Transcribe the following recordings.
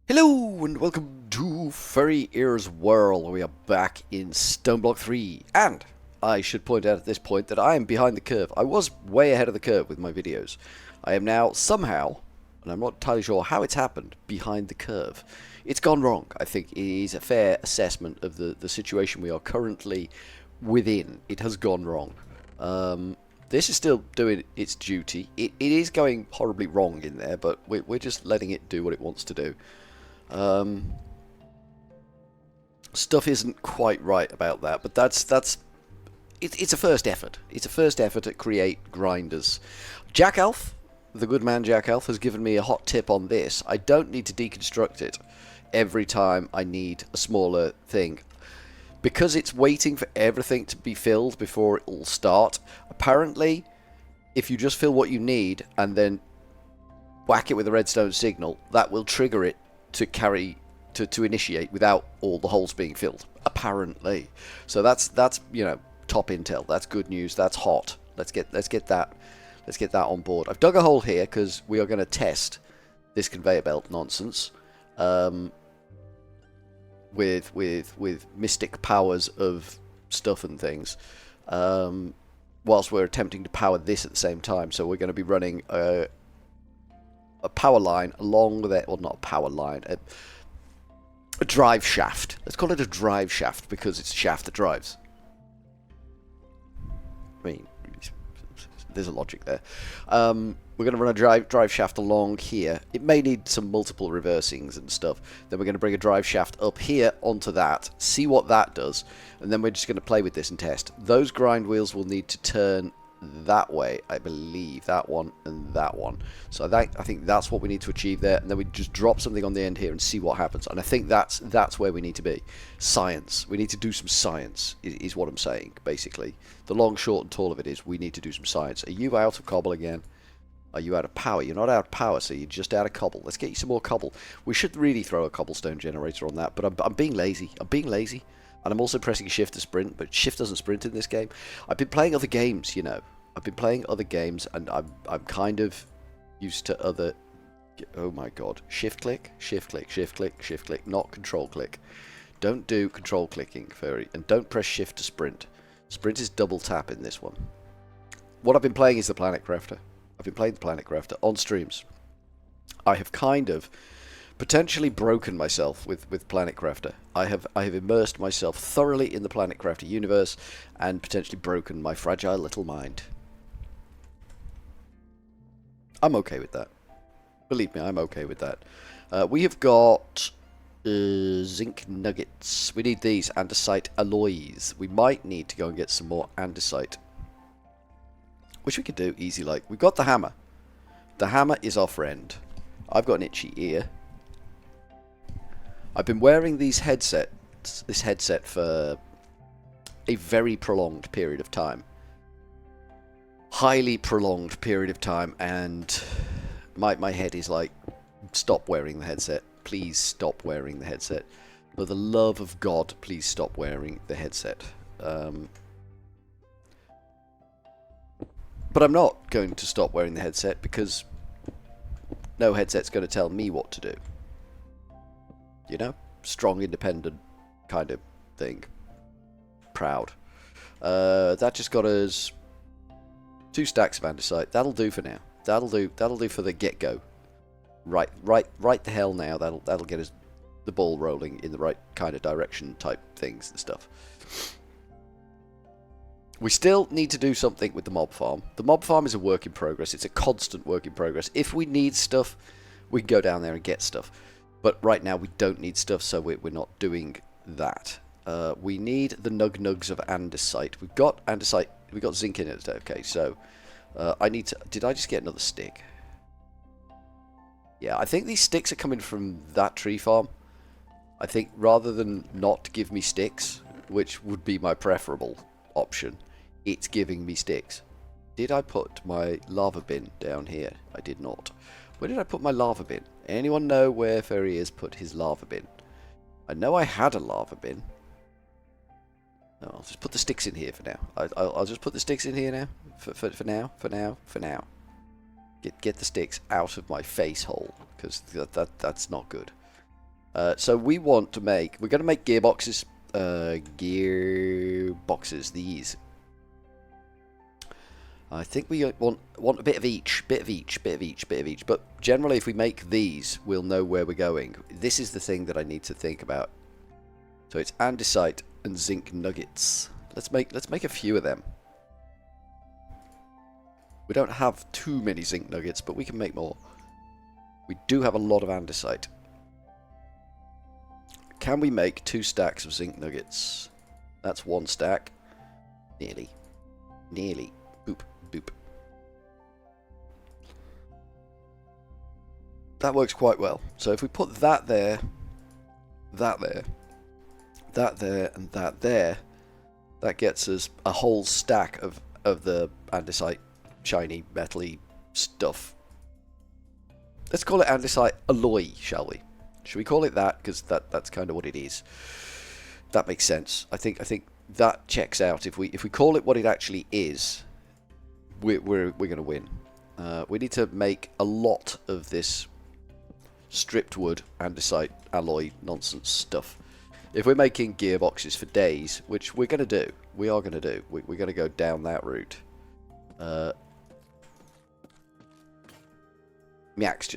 Hello and welcome to Furryearsworld. We are back in Stoneblock 3, and I should point out at this point that I am behind the curve. I was way ahead of the curve with my videos. I am now somehow, and I'm not entirely sure how it's happened, behind the curve. It's gone wrong. I think it is a fair assessment of the situation we are currently within. It has gone wrong. This is still doing its duty. It is going horribly wrong in there, but we're just letting it do what it wants to do. Stuff isn't quite right about that, but it's a first effort. It's a first effort at create grinders. Jack Elf, the good man Jack Elf, has given me a hot tip on this. I don't need to deconstruct it every time I need a smaller thing. Because it's waiting for everything to be filled before it will start, apparently, if you just fill what you need and then whack it with a redstone signal, that will trigger it to initiate without all the holes being filled, apparently. So that's top intel. That's good news. That's hot. Let's get that on board. I've dug a hole here because we are going to test this conveyor belt nonsense with mystic powers of stuff and things, whilst we're attempting to power this at the same time. So we're going to be running a power line along there, well, not a power line, a drive shaft. Let's call it a drive shaft because it's a shaft that drives. I mean, there's a logic there. We're going to run a drive shaft along here. It may need some multiple reversing's and stuff. Then we're going to bring a drive shaft up here onto that, see what that does, and then we're just going to play with this and test. Those grind wheels will need to turn that way, I believe, that one and that one. So I think that's what we need to achieve there, and then we just drop something on the end here and see what happens. And I think that's where we need to be. Science. We need to do some science is what I'm saying, basically. The long, short and tall of it is we need to do some science. Are you out of cobble again? Are you out of power? You're not out of power, so you're just out of cobble. Let's get you some more cobble. We should really throw a cobblestone generator on that, but I'm being lazy. I'm being lazy. And I'm also pressing shift to sprint, but shift doesn't sprint in this game. I've been playing other games, you know. I've been playing other games, and I'm kind of used to other... Oh my god. Shift click, shift click, shift click, shift click, not control click. Don't do control clicking, Furry, and don't press shift to sprint. Sprint is double tap in this one. What I've been playing is the Planet Crafter. I've been playing the Planet Crafter on streams. I have kind of potentially broken myself with Planet Crafter. I have immersed myself thoroughly in the Planet Crafter universe and potentially broken my fragile little mind. I'm okay with that. Believe me, I'm okay with that. We have got zinc nuggets. We need these andesite alloys. We might need to go and get some more andesite, which we could do easy like. We've got the hammer. The hammer is our friend. I've got an itchy ear. I've been wearing this headset for a very prolonged period of time. Highly prolonged period of time, and my head is like, stop wearing the headset. Please stop wearing the headset. For the love of God, please stop wearing the headset. But I'm not going to stop wearing the headset because no headset's going to tell me what to do. You know? Strong, independent kind of thing. Proud. That just got us 2 stacks of andesite. That'll do for now. That'll do for the get-go. Right the hell now. That'll get us the ball rolling in the right kind of direction type things and stuff. We still need to do something with the mob farm. The mob farm is a work in progress. It's a constant work in progress. If we need stuff, we can go down there and get stuff. But right now we don't need stuff, so we're not doing that. We need the nugs of andesite. We've got andesite. We've got zinc in it. Okay, so I need to... Did I just get another stick? Yeah, I think these sticks are coming from that tree farm. I think rather than not give me sticks, which would be my preferable option, it's giving me sticks. Did I put my lava bin down here? I did not. Where did I put my lava bin? Anyone know where Ferry has put his lava bin? I know I had a lava bin. No, I'll just put the sticks in here for now. I'll just put the sticks in here now. For now. Get the sticks out of my face hole, because that's not good. So we want to make... We're going to make gearboxes. Gearboxes, these. I think we want a bit of each, bit of each. But generally, if we make these, we'll know where we're going. This is the thing that I need to think about. So it's andesite and zinc nuggets. Let's make a few of them. We don't have too many zinc nuggets, but we can make more. We do have a lot of andesite. Can we make 2 stacks of zinc nuggets? That's 1 stack. Nearly. Nearly. Boop. Boop. That works quite well. So if we put that there, that there, that there, and that there, that gets us a whole stack of the andesite, shiny, metally stuff. Let's call it andesite alloy, shall we? Should we call it that? Because that's kind of what it is. That makes sense. I think that checks out. If we call it what it actually is, we're going to win. We need to make a lot of this stripped wood andesite alloy nonsense stuff. If we're making gearboxes for days, which we're going to do, we are going to do. We're going to go down that route. Miax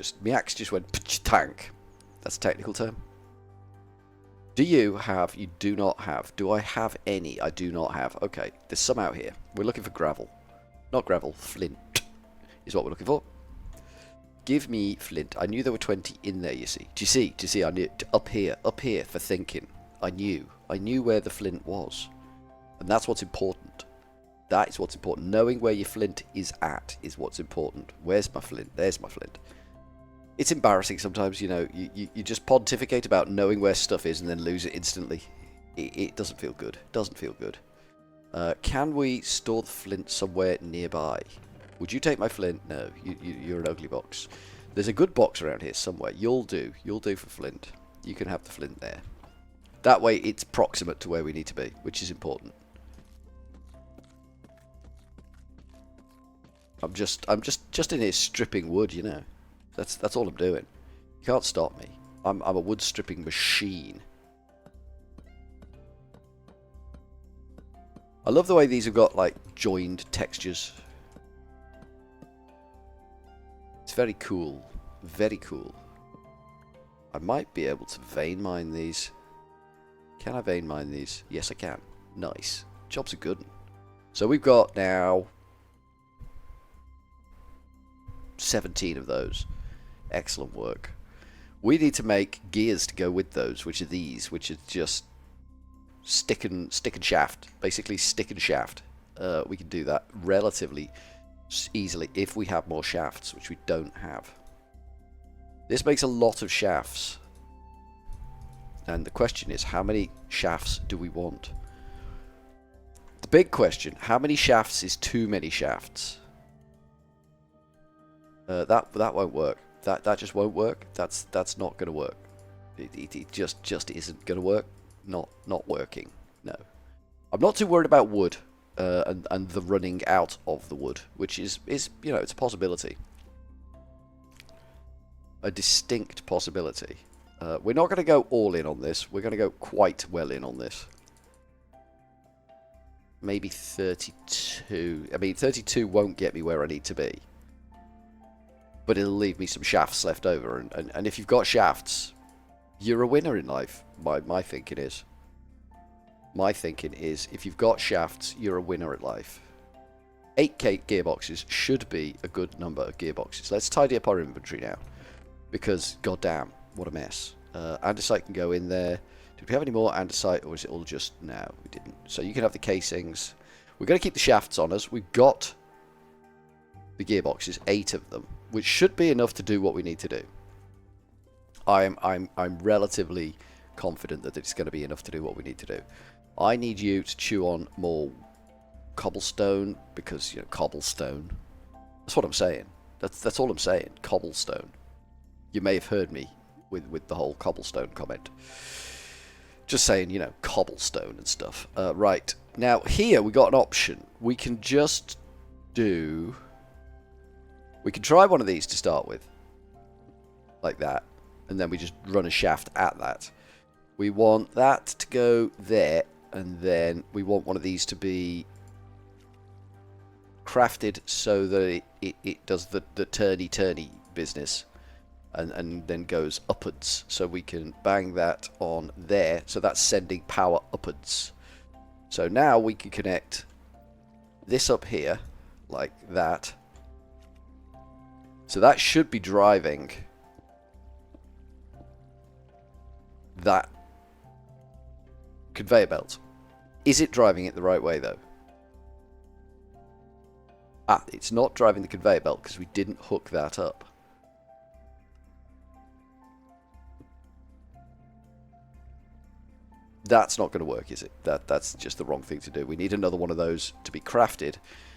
just went tank. That's a technical term. Do you have? You do not have. Do I have any? I do not have. Okay, there's some out here. We're looking for gravel. Not gravel, flint is what we're looking for. Give me flint. I knew there were 20 in there, you see. Do you see? I knew up here for thinking. I knew where the flint was. And that's what's important. That is what's important. Knowing where your flint is at is what's important. Where's my flint? There's my flint. It's embarrassing sometimes, you know, you just pontificate about knowing where stuff is and then lose it instantly. It doesn't feel good. It doesn't feel good. Can we store the flint somewhere nearby? Would you take my flint? No, you're an ugly box. There's a good box around here somewhere. You'll do for flint. You can have the flint there. That way it's proximate to where we need to be, which is important. I'm just in here stripping wood, you know. That's all I'm doing. You can't stop me. I'm a wood stripping machine. I love the way these have got like joined textures. It's very cool. Very cool. I might be able to vein mine these. Can I vein mine these? Yes, I can. Nice. Job's a good one. So we've got now 17 of those. Excellent work. We need to make gears to go with those, which are these, which is just stick and shaft. Basically stick and shaft. We can do that relatively easily if we have more shafts, which we don't have. This makes a lot of shafts. And the question is, how many shafts do we want? The big question, how many shafts is too many shafts? That won't work. That just won't work. That's not going to work. It just isn't going to work. Not working. No. I'm not too worried about wood and the running out of the wood, which is you know, it's a possibility. A distinct possibility. We're not going to go all in on this. We're going to go quite well in on this. Maybe 32. I mean, 32 won't get me where I need to be. But it'll leave me some shafts left over. And if you've got shafts, you're a winner in life. My thinking is. My thinking is, if you've got shafts, you're a winner at life. 8k gearboxes should be a good number of gearboxes. Let's tidy up our inventory now. Because, goddamn, what a mess. Andesite can go in there. Did we have any more andesite, or is it all just... No, we didn't. So you can have the casings. We're going to keep the shafts on us. We've got the gearboxes, 8 of them, which should be enough to do what we need to do. I'm relatively confident that it's going to be enough to do what we need to do. I need you to chew on more cobblestone, because, you know, cobblestone. That's what I'm saying. That's all I'm saying. Cobblestone. You may have heard me with the whole cobblestone comment. Just saying, you know, cobblestone and stuff. Right. Now, here we got an option. We can just do... We can try one of these to start with. Like that. and then we just run a shaft at that. We want that to go there, and then we want one of these to be crafted so that it does the turny business, and then goes upwards, so we can bang that on there, so that's sending power upwards. So now we can connect this up here like that, so that should be driving that conveyor belt. Is it driving it the right way though? Ah, it's not driving the conveyor belt because we didn't hook that up. That's not going to work, is it? That's just the wrong thing to do. We need another one of those to be crafted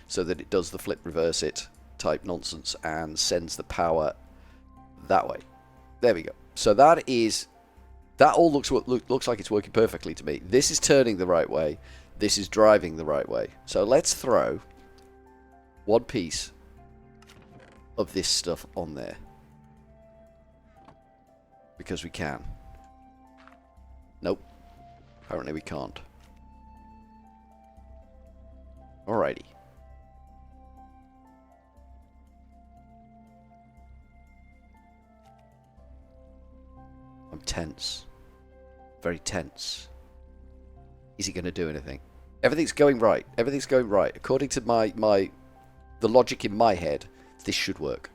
so that it does the flip reverse it type nonsense and sends the power that way. There we go. So that all looks like it's working perfectly to me. This is turning the right way. This is driving the right way. So let's throw one piece of this stuff on there because we can. Nope. Apparently we can't. Alrighty. I'm tense. Very tense. Is he going to do anything? Everything's going right. Everything's going right. According to the logic in my head, this should work.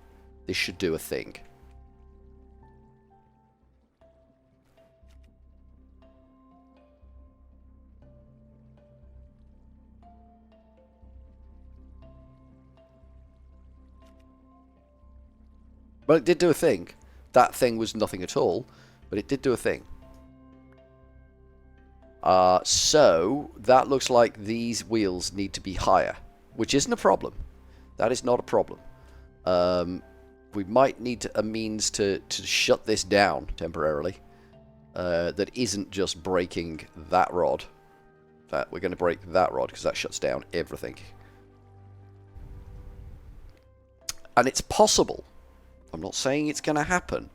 This should do a thing. Well, it did do a thing. That thing was nothing at all, but it did do a thing. So, that looks like these wheels need to be higher, which isn't a problem. That is not a problem. We might need a means to shut this down temporarily. That isn't just breaking that rod. That we're going to break that rod because that shuts down everything. And it's possible. I'm not saying it's going to happen.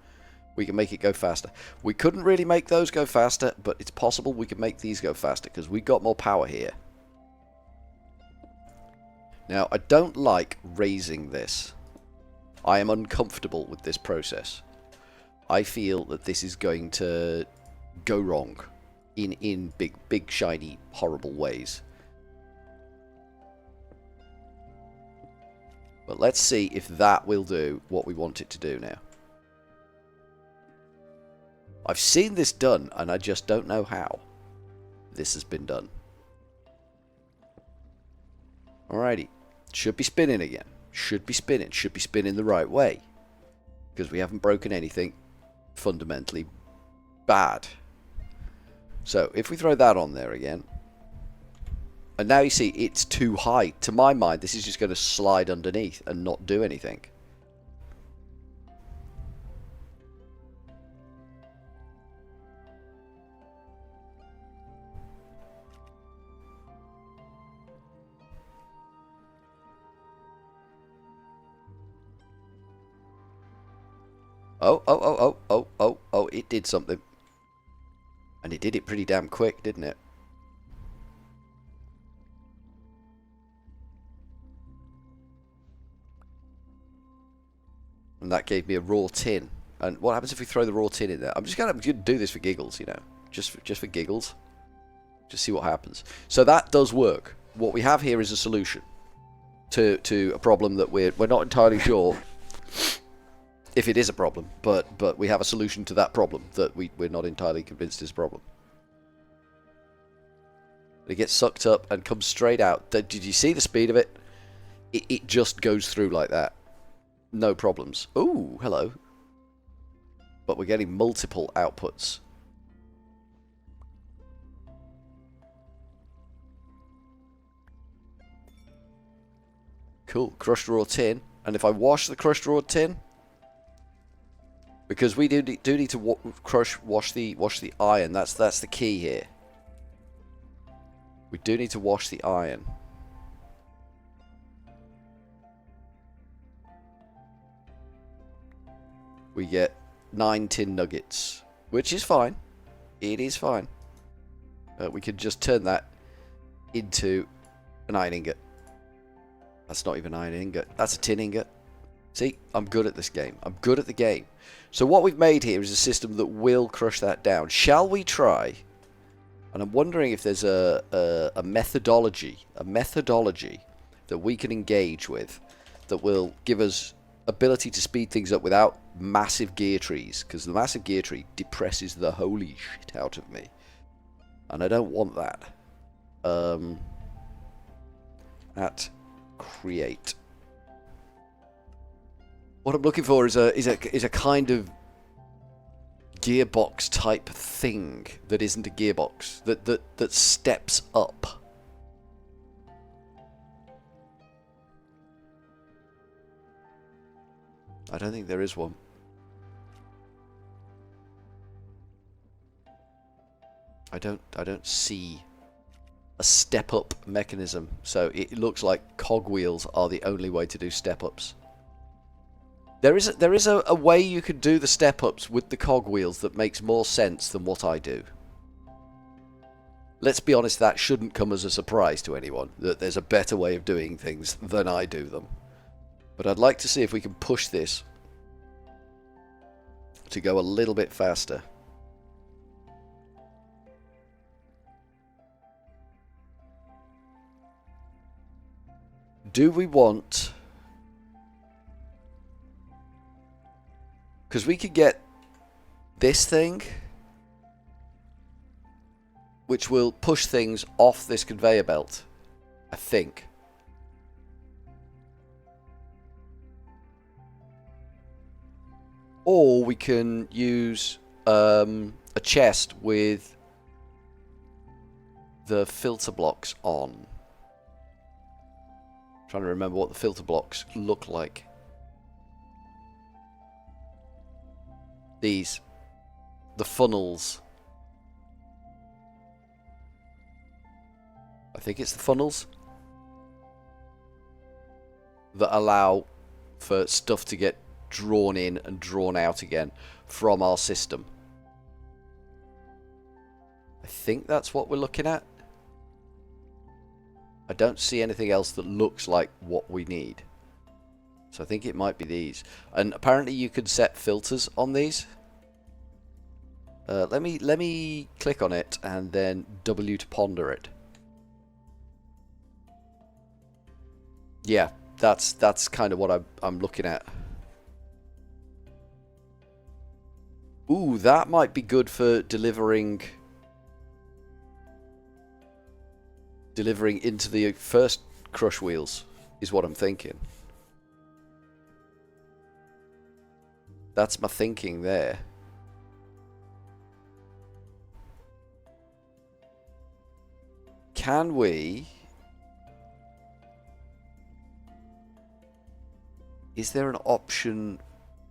We can make it go faster. We couldn't really make those go faster, but it's possible we can make these go faster because we've got more power here. Now, I don't like raising this. I am uncomfortable with this process. I feel that this is going to go wrong in big, shiny, horrible ways. But let's see if that will do what we want it to do now. I've seen this done, and I just don't know how this has been done. Alrighty. Should be spinning again. Should be spinning. Should be spinning the right way. Because we haven't broken anything fundamentally bad. So, if we throw that on there again. And now you see, it's too high. To my mind, this is just going to slide underneath and not do anything. Oh, it did something. And it did it pretty damn quick, didn't it? And that gave me a raw tin. And what happens if we throw the raw tin in there? I'm just going to do this for giggles, you know. Just for giggles. Just see what happens. So that does work. What we have here is a solution to a problem that we're not entirely sure if it is a problem, but we have a solution to that problem that we're not entirely convinced is a problem. It gets sucked up and comes straight out. Did you see the speed of it? It just goes through like that. No problems. Ooh, hello. But we're getting multiple outputs. Cool. Crushed raw tin. And if I wash the crushed raw tin, because we do need to wash the iron. That's the key here. We do need to wash the iron. We get 9 tin nuggets, which is fine. It is fine. We could just turn that into an iron ingot. That's not even an iron ingot. That's a tin ingot. See, I'm good at this game. I'm good at the game. So what we've made here is a system that will crush that down. Shall we try? And I'm wondering if there's a methodology that we can engage with that will give us ability to speed things up without massive gear trees, because the massive gear tree depresses the holy shit out of me, and I don't want that. At create, what I'm looking for is a kind of gearbox type thing that isn't a gearbox, that steps up. I don't think there is one. I don't see a step up mechanism, so it looks like cogwheels are the only way to do step ups. There is a way you could do the step ups with the cogwheels that makes more sense than what I do. Let's be honest, that shouldn't come as a surprise to anyone, that there's a better way of doing things than I do them. But I'd like to see if we can push this to go a little bit faster. Do we want... Because we could get this thing, which will push things off this conveyor belt, I think. Or we can use a chest with the filter blocks on. I'm trying to remember what the filter blocks look like. These. The funnels. I think it's the funnels that allow for stuff to get drawn in and drawn out again from our system. I think that's what we're looking at. I don't see anything else that looks like what we need. So I think it might be these. And apparently you can set filters on these. Let me click on it and then W to ponder it. Yeah, that's kind of what I'm looking at. Ooh, that might be good for delivering into the first crush wheels, is what I'm thinking. That's my thinking there. Can we... Is there an option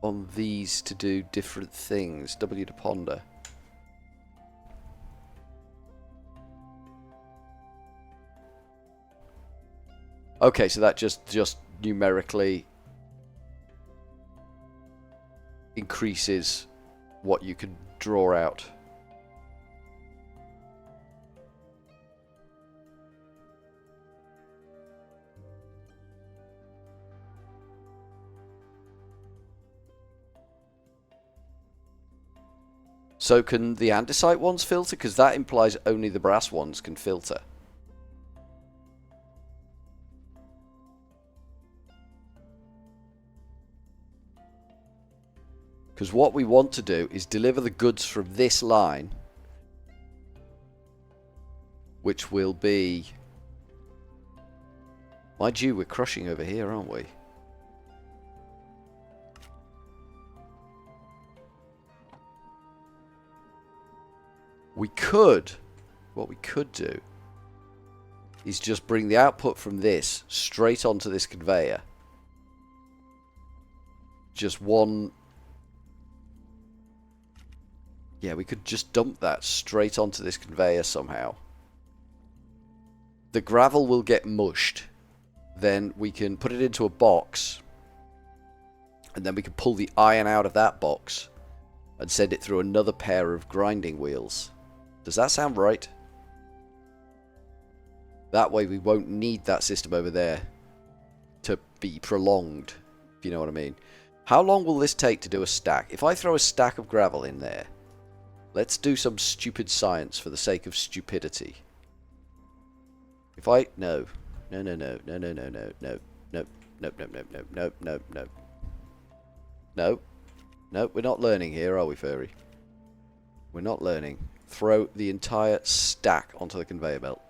on these to do different things? W to ponder. Okay, so that just numerically increases what you can draw out. So can the andesite ones filter? Because that implies only the brass ones can filter. Because what we want to do is deliver the goods from this line, which will be... Mind you, we're crushing over here, aren't we? We could... What we could do is just bring the output from this straight onto this conveyor. Just one... Yeah, we could just dump that straight onto this conveyor somehow. The gravel will get mushed. Then we can put it into a box. And then we can pull the iron out of that box. and send it through another pair of grinding wheels. Does that sound right? That way we won't need that system over there to be prolonged, if you know what I mean. How long will this take to do a stack? If I throw a stack of gravel in there, let's do some stupid science for the sake of stupidity. If I... No. No, no, no, no, no, no, no, no, no, no, no, no, no, no, no, no. No. No, we're not learning here, are we, Furry? We're not learning. Throw the entire stack onto the conveyor belt.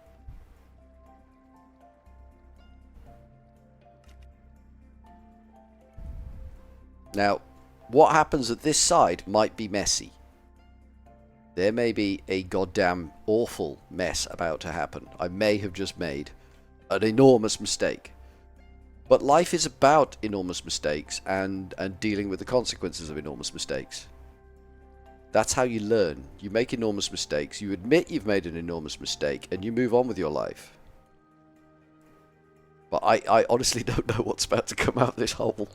Now, what happens at this side might be messy. There may be a goddamn awful mess about to happen. I may have just made an enormous mistake. But life is about enormous mistakes and dealing with the consequences of enormous mistakes. That's how you learn. You make enormous mistakes, you admit you've made an enormous mistake, and you move on with your life. But I honestly don't know what's about to come out of this hole.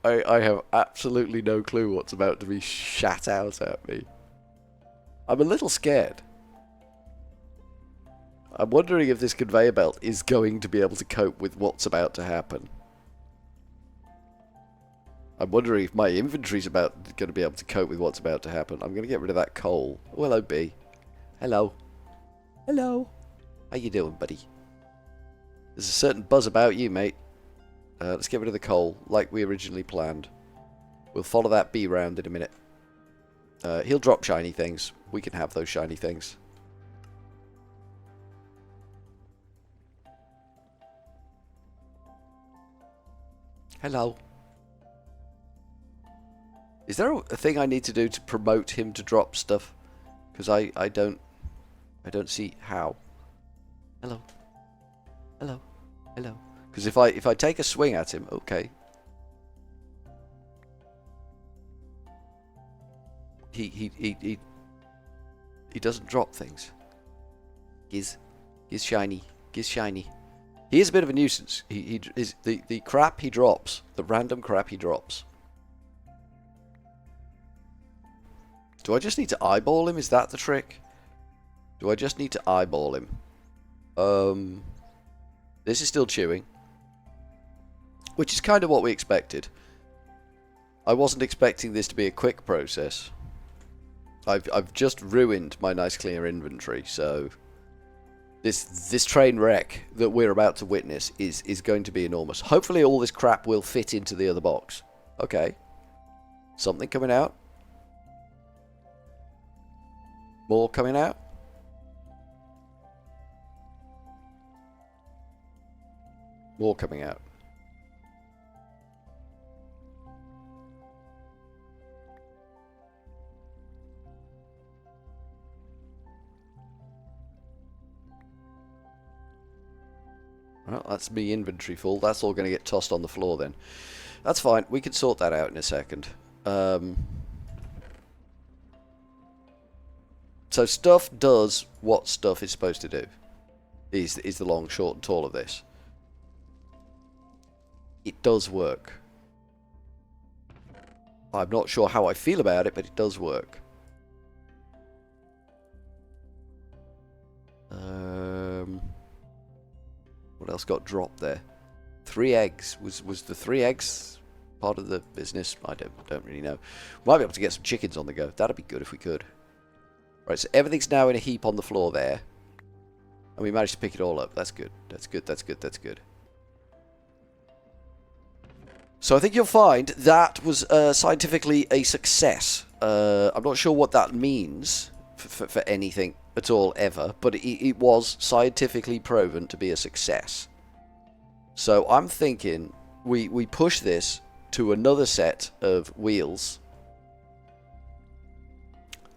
I have absolutely no clue what's about to be shat out at me. I'm a little scared. I'm wondering if this conveyor belt is going to be able to cope with what's about to happen. I'm wondering if my inventory's going to be able to cope with what's about to happen. I'm going to get rid of that coal. Oh, hello, B. Hello. Hello. How you doing, buddy? There's a certain buzz about you, mate. Let's get rid of the coal, like we originally planned. We'll follow that bee round in a minute. He'll drop shiny things. We can have those shiny things. Hello. Is there a thing I need to do to promote him to drop stuff? Because I don't see how. Hello. Hello. Hello. Because if I take a swing at him, okay. He doesn't drop things. Giz shiny. Giz shiny. He is a bit of a nuisance. He is the crap he drops, the random crap he drops. Do I just need to eyeball him? Is that the trick? Do I just need to eyeball him? This is still chewing, which is kind of what we expected. I wasn't expecting this to be a quick process. I've just ruined my nice clear inventory, so this train wreck that we're about to witness is going to be enormous. Hopefully all this crap will fit into the other box. Okay. Something coming out. More coming out. More coming out. Well, that's me inventory full. That's all going to get tossed on the floor then. That's fine. We can sort that out in a second. So stuff does what stuff is supposed to do. Is the long, short, and tall of this. It does work. I'm not sure how I feel about it, but it does work. What else got dropped there? 3 eggs. Was the 3 eggs part of the business? I don't really know. Might be able to get some chickens on the go. That'd be good if we could. Right, so everything's now in a heap on the floor there. And we managed to pick it all up. That's good. That's good, that's good, that's good. So I think you'll find that was scientifically a success. I'm not sure what that means for anything at all ever, but it was scientifically proven to be a success. So I'm thinking we push this to another set of wheels.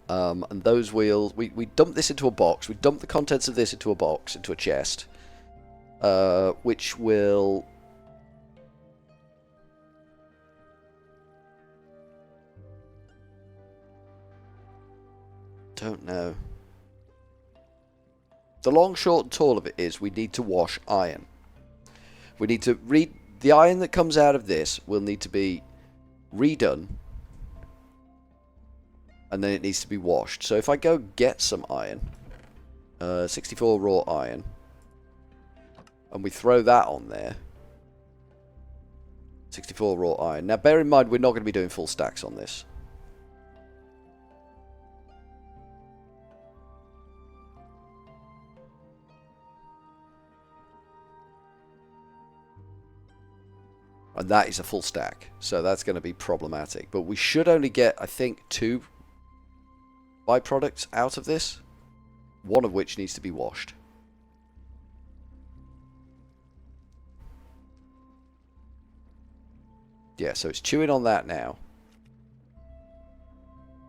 And those wheels, we dump this into a box. We dump the contents of this into a box, into a chest, which will... Don't know. The long, short, and tall of it is we need to wash iron. We need to read the iron that comes out of this will need to be redone, and then it needs to be washed. So if I go get some iron, 64 raw iron, and we throw that on there, 64 raw iron. Now bear in mind we're not going to be doing full stacks on this. And that is a full stack, so that's going to be problematic. But we should only get, I think, 2 byproducts out of this, one of which needs to be washed. Yeah, so it's chewing on that now.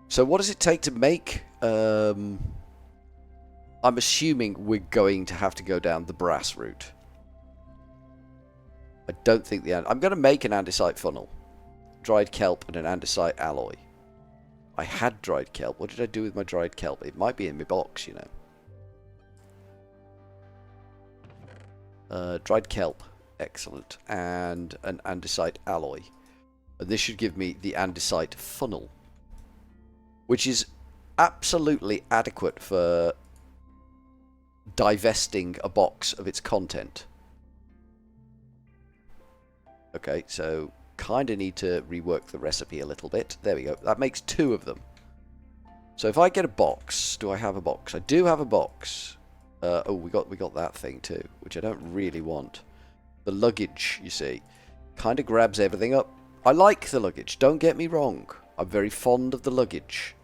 So what does it take to make... I'm assuming we're going to have to go down the brass route. I don't think the... I'm going to make an andesite funnel. Dried kelp and an andesite alloy. I had dried kelp. What did I do with my dried kelp? It might be in my box, you know. Dried kelp. Excellent. And an andesite alloy. And this should give me the andesite funnel. Which is absolutely adequate for divesting a box of its content. Okay, so kind of need to rework the recipe a little bit. There we go. That makes 2 of them. So if I get a box, do I have a box? I do have a box. Oh, we got that thing too, which I don't really want. The luggage, you see, kind of grabs everything up. I like the luggage, don't get me wrong. I'm very fond of the luggage.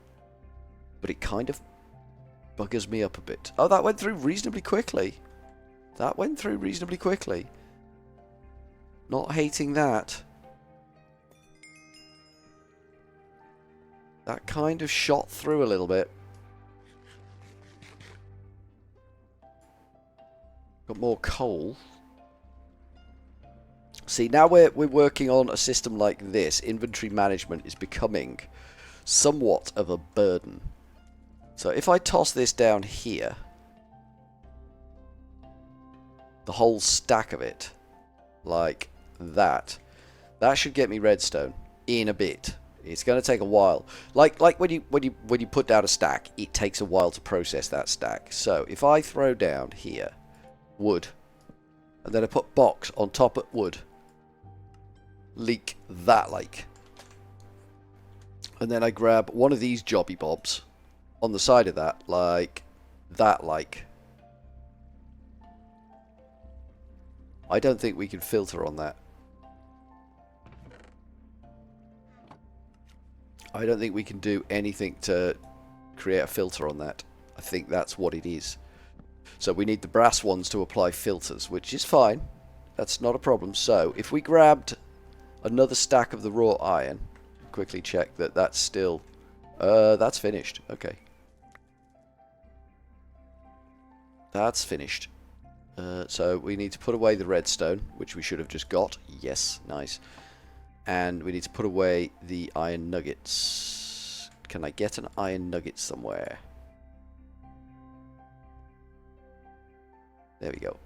But it kind of buggers me up a bit. Oh, that went through reasonably quickly. That went through reasonably quickly. Not hating that. That kind of shot through a little bit. Got more coal. See, now we're working on a system like this. Inventory management is becoming somewhat of a burden. So if I toss this down here, the whole stack of it, like that should get me redstone in a bit. It's going to take a while. Like when you put down a stack, it takes a while to process that stack. So if I throw down here wood, and then I put box on top of wood, leak that like, and then I grab one of these jobby bobs on the side of that, like that like. I don't think we can filter on that. I don't think we can do anything to create a filter on that. I think that's what it is. So we need the brass ones to apply filters, which is fine. That's not a problem. So if we grabbed another stack of the raw iron, quickly check that that's still... that's finished. Okay. That's finished. So we need to put away the redstone, which we should have just got. Yes, nice. And we need to put away the iron nuggets. Can I get an iron nugget somewhere? There we go.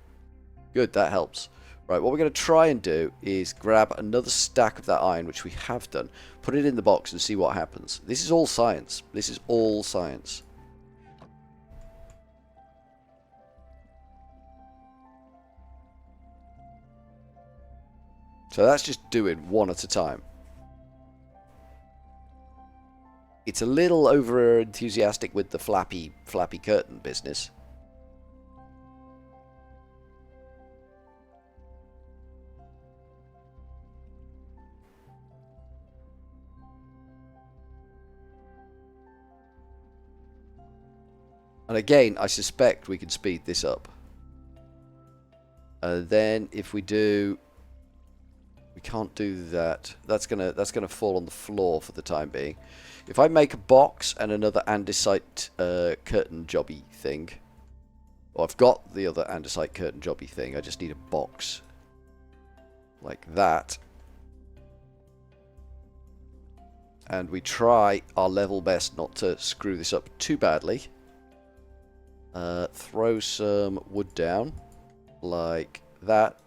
Good, that helps. Right, what we're going to try and do is grab another stack of that iron, which we have done, put it in the box and see what happens. This is all science. This is all science. So that's just doing one at a time. It's a little over enthusiastic with the flappy curtain business. And again, I suspect we can speed this up. Then if we do... We can't do that. That's gonna fall on the floor for the time being. If I make a box and another andesite curtain jobby thing, well, I've got the other andesite curtain jobby thing. I just need a box like that, and we try our level best not to screw this up too badly. Throw some wood down like that.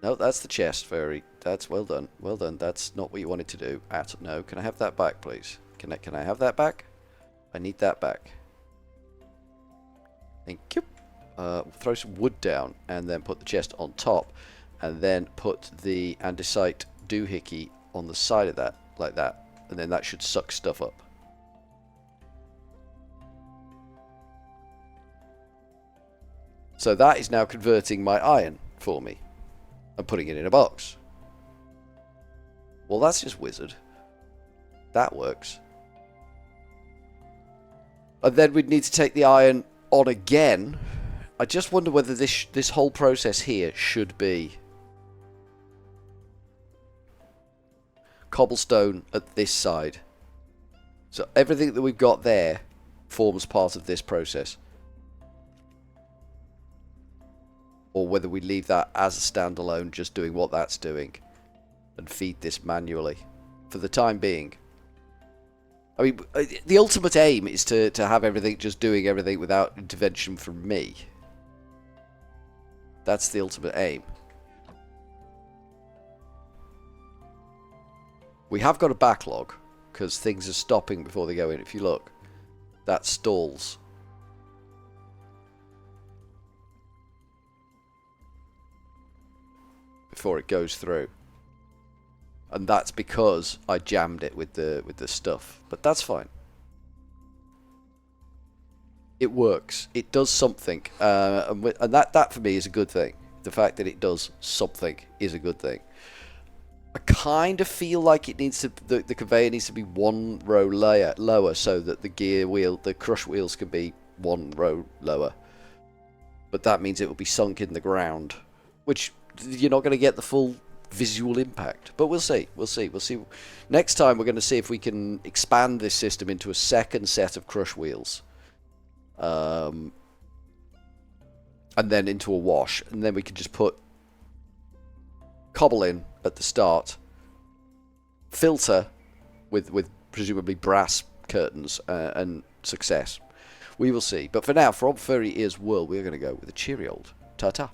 No, that's the chest, Furry. That's well done. Well done. That's not what you wanted to do. No, can I have that back, please? Can I have that back? I need that back. Thank you. Throw some wood down and then put the chest on top, and then put the andesite doohickey on the side of that, like that, and then that should suck stuff up. So that is now converting my iron for me and putting it in a box. Well, that's just wizard. That works. And then we'd need to take the iron on again. I just wonder whether this whole process here should be cobblestone at this side. So everything that we've got there forms part of this process. Or whether we leave that as a standalone, just doing what that's doing, and feed this manually for the time being. I mean, the ultimate aim is to have everything just doing everything without intervention from me. That's the ultimate aim. We have got a backlog because things are stopping before they go in. If you look, that stalls. Before it goes through, and that's because I jammed it with the stuff, but that's fine. It works. It does something, and that for me is a good thing. The fact that it does something is a good thing. I kind of feel like it needs to the conveyor needs to be one row lower so that the crush wheels can be one row lower, but that means it will be sunk in the ground, which you're not going to get the full visual impact, but we'll see. Next time we're going to see if we can expand this system into a second set of crush wheels, and then into a wash, and then we can just put cobble in at the start, filter with presumably brass curtains, and success. We will see. But for now, from Furryearsworld, we're going to go with a cheery old ta-ta.